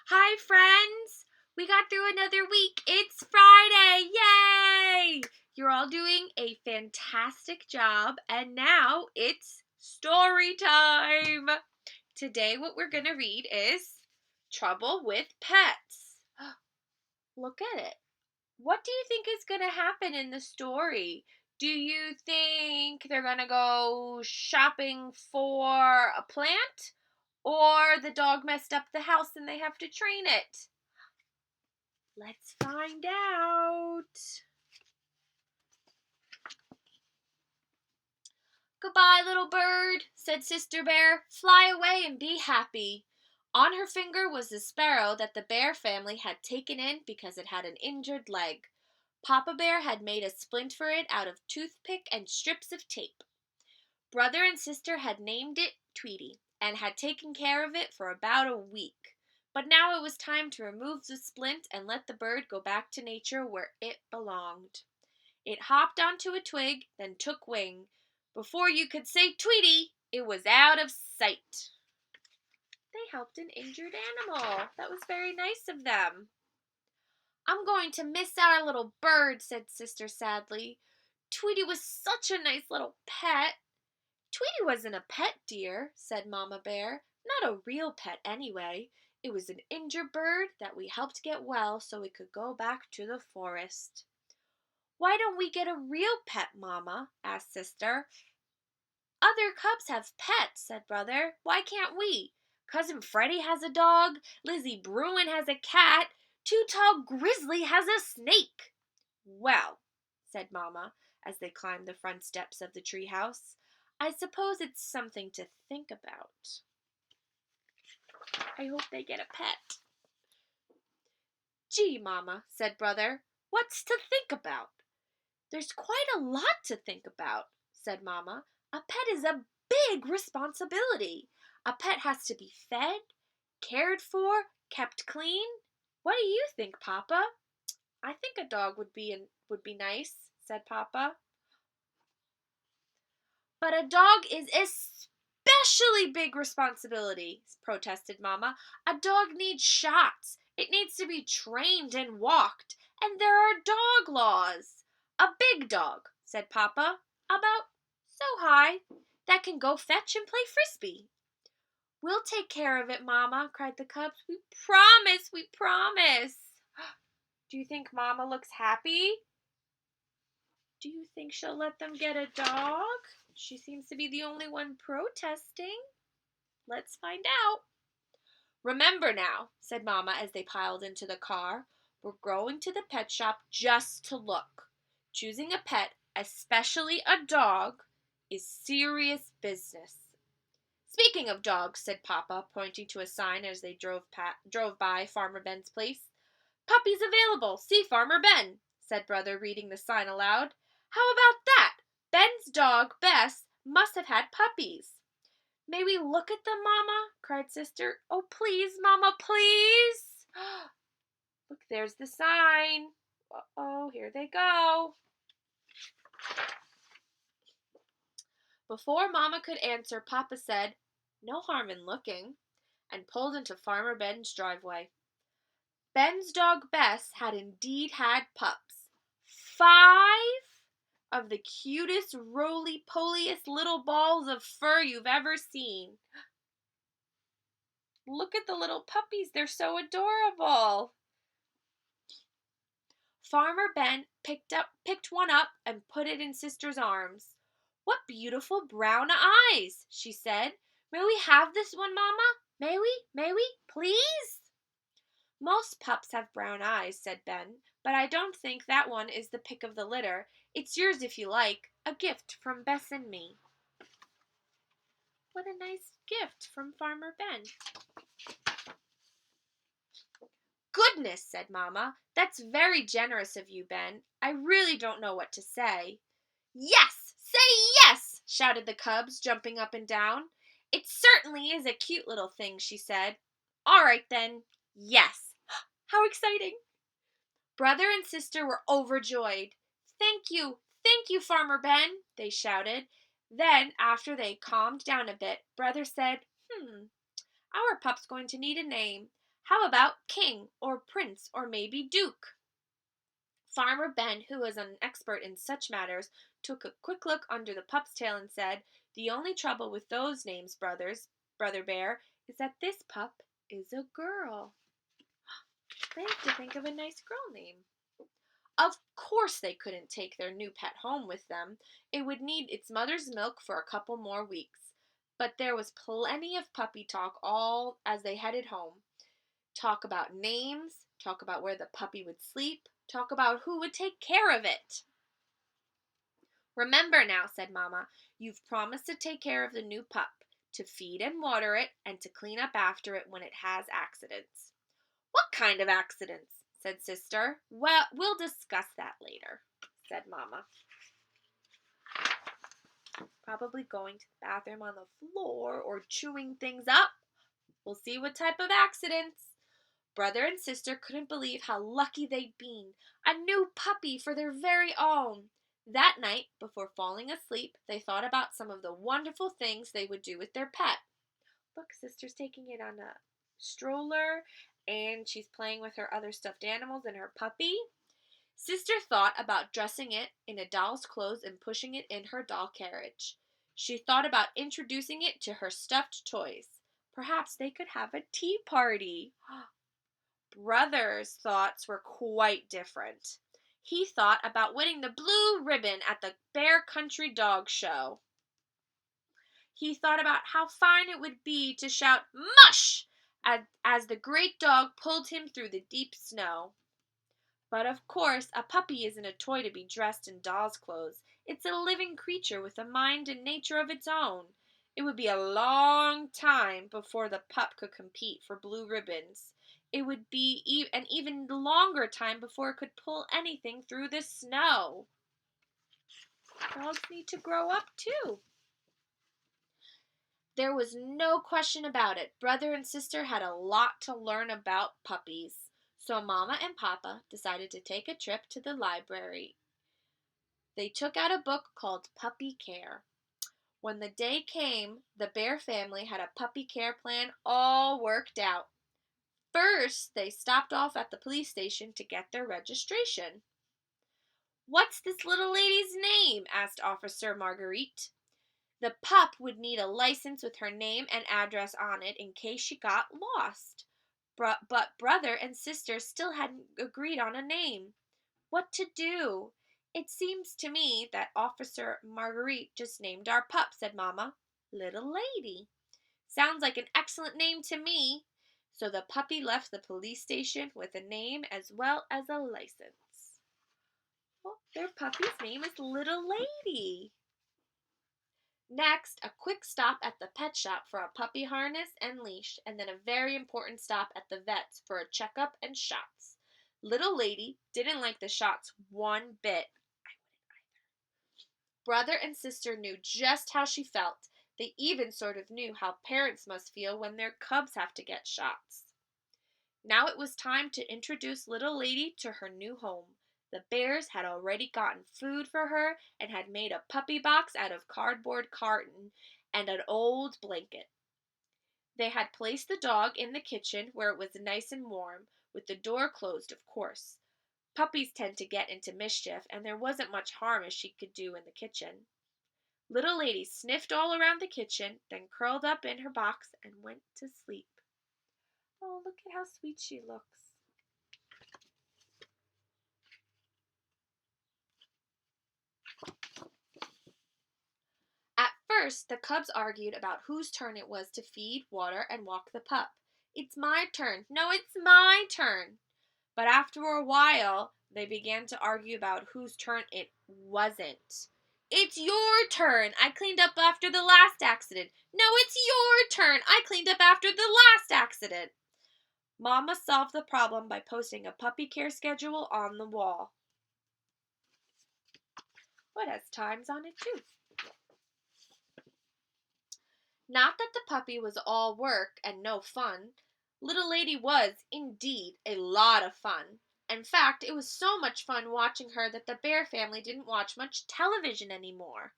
Hi, friends! We got through another week. It's Friday! Yay! You're all doing a fantastic job, and now it's story time! Today, what we're going to read is Trouble with Pets. Look at it. What do you think is going to happen in the story? Do you think they're going to go shopping for a plant? Or the dog messed up the house and they have to train it? Let's find out. Goodbye, little bird, said Sister Bear. Fly away and be happy. On her finger was the sparrow that the bear family had taken in because it had an injured leg. Papa Bear had made a splint for it out of toothpick and strips of tape. Brother and sister had named it Tweety and had taken care of it for about a week. But now it was time to remove the splint and let the bird go back to nature where it belonged. It hopped onto a twig, then took wing. Before you could say Tweety, it was out of sight. They helped an injured animal. That was very nice of them. I'm going to miss our little bird, said Sister sadly. Tweety was such a nice little pet. Tweety wasn't a pet, dear, said Mama Bear. Not a real pet, anyway. It was an injured bird that we helped get well so it could go back to the forest. Why don't we get a real pet, Mama? Asked Sister. Other cubs have pets, said Brother. Why can't we? Cousin Freddie has a dog. Lizzie Bruin has a cat. Too Tall Grizzly has a snake. Well, said Mama, as they climbed the front steps of the treehouse, I suppose it's something to think about. I hope they get a pet. Gee, Mama, said Brother, what's to think about? There's quite a lot to think about, said Mama. A pet is a big responsibility. A pet has to be fed, cared for, kept clean. What do you think, Papa? I think a dog would be nice, said Papa. But a dog is especially big responsibility, protested Mama. A dog needs shots. It needs to be trained and walked. And there are dog laws. A big dog, said Papa, about so high, that can go fetch and play frisbee. We'll take care of it, Mama, cried the cubs. We promise, we promise. Do you think Mama looks happy? Do you think she'll let them get a dog? She seems to be the only one protesting. Let's find out. Remember now, said Mama as they piled into the car, we're going to the pet shop just to look. Choosing a pet, especially a dog, is serious business. Speaking of dogs, said Papa, pointing to a sign as they drove by Farmer Ben's place. Puppies available. See Farmer Ben, said Brother, reading the sign aloud. How about that? Ben's dog, Bess, must have had puppies. May we look at them, Mama? Cried Sister. Oh, please, Mama, please. Look, there's the sign. Uh-oh, here they go. Before Mama could answer, Papa said, no harm in looking, and pulled into Farmer Ben's driveway. Ben's dog Bess had indeed had pups. 5 of the cutest, roly-poliest little balls of fur you've ever seen. Look at the little puppies. They're so adorable. Farmer Ben picked one up and put it in Sister's arms. What beautiful brown eyes, she said. May we have this one, Mama? May we? May we? Please? Most pups have brown eyes, said Ben, but I don't think that one is the pick of the litter. It's yours if you like, a gift from Bess and me. What a nice gift from Farmer Ben. Goodness, said Mama, that's very generous of you, Ben. I really don't know what to say. Yes, say yes, shouted the cubs, jumping up and down. It certainly is a cute little thing, she said. All right, then, yes. How exciting! Brother and sister were overjoyed. Thank you, Farmer Ben, they shouted. Then, after they calmed down a bit, Brother said, our pup's going to need a name. How about king or prince or maybe duke? Farmer Ben, who was an expert in such matters, took a quick look under the pup's tail and said, "The only trouble with those names, Brother Bear, is that this pup is a girl. They have to think of a nice girl name." Of course they couldn't take their new pet home with them. It would need its mother's milk for a couple more weeks. But there was plenty of puppy talk all as they headed home. Talk about names, talk about where the puppy would sleep, talk about who would take care of it. "Remember now," said Mamma, "you've promised to take care of the new pup, to feed and water it, and to clean up after it when it has accidents." "What kind of accidents?" said Sister. "Well, we'll discuss that later," said Mamma. Probably going to the bathroom on the floor or chewing things up. We'll see what type of accidents. Brother and sister couldn't believe how lucky they'd been. A new puppy for their very own. That night, before falling asleep, they thought about some of the wonderful things they would do with their pet. Look, sister's taking it on a stroller, and she's playing with her other stuffed animals and her puppy. Sister thought about dressing it in a doll's clothes and pushing it in her doll carriage. She thought about introducing it to her stuffed toys. Perhaps they could have a tea party. Brother's thoughts were quite different. He thought about winning the blue ribbon at the Bear Country Dog Show. He thought about how fine it would be to shout "Mush!" as the great dog pulled him through the deep snow. But of course, a puppy isn't a toy to be dressed in doll's clothes. It's a living creature with a mind and nature of its own. It would be a long time before the pup could compete for blue ribbons. It would be an even longer time before it could pull anything through the snow. Dogs need to grow up too. There was no question about it. Brother and sister had a lot to learn about puppies. So Mama and Papa decided to take a trip to the library. They took out a book called Puppy Care. When the day came, the Bear family had a puppy care plan all worked out. First, they stopped off at the police station to get their registration. "What's this little lady's name?" asked Officer Marguerite. The pup would need a license with her name and address on it in case she got lost. But brother and sister still hadn't agreed on a name. What to do? "It seems to me that Officer Marguerite just named our pup," said Mamma. "Little Lady." "Sounds like an excellent name to me." So the puppy left the police station with a name as well as a license. Well, their puppy's name is Little Lady. Next, a quick stop at the pet shop for a puppy harness and leash, and then a very important stop at the vet's for a checkup and shots. Little Lady didn't like the shots one bit. Brother and sister knew just how she felt. They even sort of knew how parents must feel when their cubs have to get shots. Now it was time to introduce Little Lady to her new home. The bears had already gotten food for her and had made a puppy box out of cardboard carton and an old blanket. They had placed the dog in the kitchen where it was nice and warm, with the door closed, of course. Puppies tend to get into mischief, and there wasn't much harm as she could do in the kitchen. Little Lady sniffed all around the kitchen, then curled up in her box and went to sleep. Oh, look at how sweet she looks. At first, the cubs argued about whose turn it was to feed, water, and walk the pup. "It's my turn." "No, it's my turn." But after a while, they began to argue about whose turn it wasn't. "It's your turn. I cleaned up after the last accident." "No, it's your turn. I cleaned up after the last accident." Mama solved the problem by posting a puppy care schedule on the wall. Well, it has times on it too. Not that the puppy was all work and no fun. Little Lady was, indeed, a lot of fun. In fact, it was so much fun watching her that the Bear family didn't watch much television anymore.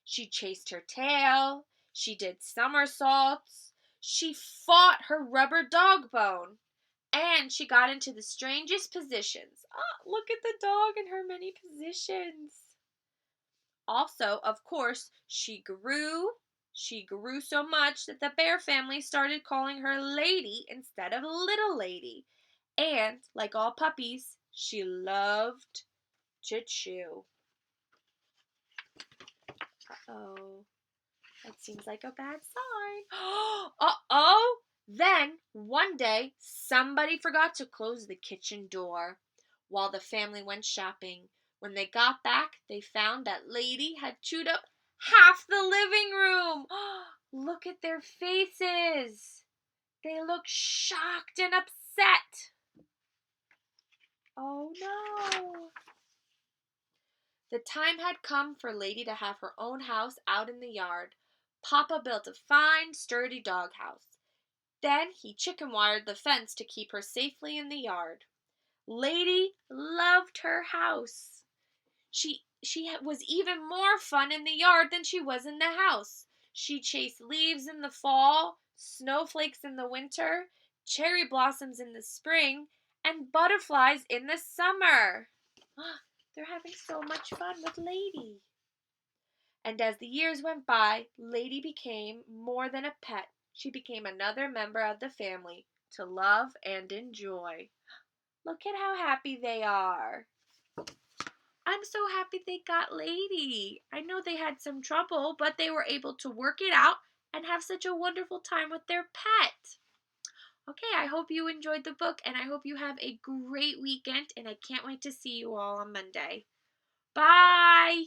She chased her tail. She did somersaults. She fought her rubber dog bone. And she got into the strangest positions. Oh, look at the dog and her many positions. Also, of course, she grew. She grew so much that the bear family started calling her Lady instead of Little Lady. And, like all puppies, she loved to chew. Uh-oh. That seems like a bad sign. Uh-oh! Then, one day, somebody forgot to close the kitchen door while the family went shopping. When they got back, they found that Lady had chewed up half the living room. Look at their faces. They look shocked and upset. Oh no. The time had come for Lady to have her own house out in the yard. Papa built a fine, sturdy doghouse. Then he chicken wired the fence to keep her safely in the yard. Lady loved her house. She was even more fun in the yard than she was in the house. She chased leaves in the fall, snowflakes in the winter, cherry blossoms in the spring, and butterflies in the summer. They're having so much fun with Lady. And as the years went by, Lady became more than a pet. She became another member of the family to love and enjoy. Look at how happy they are. I'm so happy they got Lady. I know they had some trouble, but they were able to work it out and have such a wonderful time with their pet. Okay, I hope you enjoyed the book and I hope you have a great weekend and I can't wait to see you all on Monday. Bye!